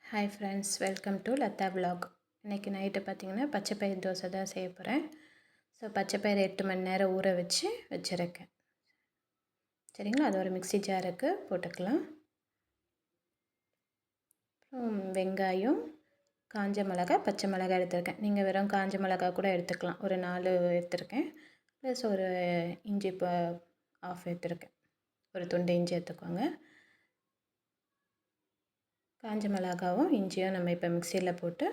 Hi friends, welcome to Latha vlog. இன்றைக்கி night பார்த்திங்கன்னா பச்சைப்பயிறு தோசை தான் செய்ய போகிறேன். ஸோ பச்சைப்பயிறு 8 மணி நேரம் ஊற வச்சுருக்கேன். சரிங்களா, அது ஒரு மிக்ஸி ஜாருக்கு போட்டுக்கலாம். அப்புறம் வெங்காயம், காஞ்ச மிளகா, பச்சை மிளகாய் எடுத்துருக்கேன். நீங்கள் வெறும் காஞ்ச மிளகா கூட எடுத்துக்கலாம். ஒரு 4 எடுத்துருக்கேன். ப்ளஸ் ஒரு இஞ்சி ஆஃப் எடுத்துருக்கேன். ஒரு துண்டு இஞ்சி எடுத்துக்கோங்க. காஞ்ச மிளகாவும் இஞ்சியும் நம்ம இப்போ மிக்சியில் போட்டு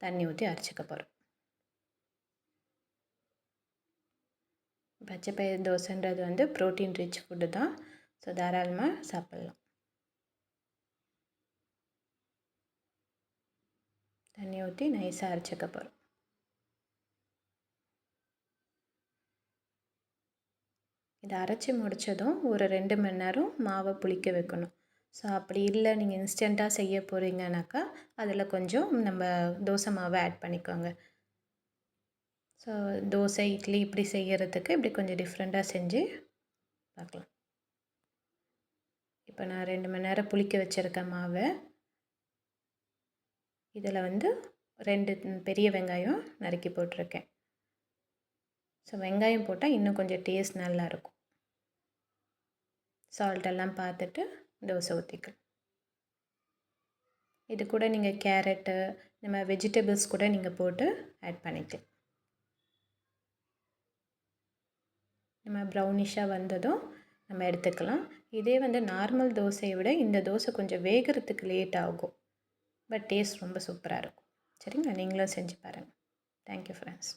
தண்ணி ஊற்றி அரைச்சிக்க போகிறோம். பச்சைப்பயிறு தோசைன்றது ப்ரோட்டீன் ரிச் ஃபுட்டு தான். ஸோ தாராளமாக சாப்பிட்லாம். தண்ணி ஊற்றி நைஸாக அரைச்சிக்க போகிறோம். இதை அரைச்சி முடித்ததும் ஒரு 2 மணி நேரம் மாவை புளிக்க வைக்கணும். ஸோ அப்படி இல்லை, நீங்கள் இன்ஸ்டண்ட்டாக செய்ய போகிறீங்கனாக்கா அதில் கொஞ்சம் நம்ம தோசை மாவை ஆட் பண்ணிக்கோங்க. ஸோ தோசை, இட்லி இப்படி செய்கிறதுக்கு இப்படி கொஞ்சம் டிஃப்ரெண்ட்டாக செஞ்சு பார்க்கலாம். இப்போ நான் 2 மணி நேரம் புளிக்க வச்சுருக்கேன் மாவை. இதில் 2 பெரிய வெங்காயம் நறுக்கி போட்டிருக்கேன். ஸோ வெங்காயம் போட்டால் இன்னும் கொஞ்சம் டேஸ்ட் நல்லாயிருக்கும். சால்ட்டெல்லாம் பார்த்துட்டு தோசை ஊற்றிக்கலாம். இது கூட நீங்கள் கேரட்டு, நம்ம வெஜிடபிள்ஸ் கூட நீங்கள் போட்டு ஆட் பண்ணிக்கலாம். நம்ம ப்ரௌனிஷாக வந்ததும் நம்ம எடுத்துக்கலாம். இதே நார்மல் தோசையை விட இந்த தோசை கொஞ்சம் வேகிறதுக்கு லேட் ஆகும். பட் டேஸ்ட் ரொம்ப சூப்பராக இருக்கும். சரிங்களா, நீங்களும் செஞ்சு பாருங்கள். Thank you friends.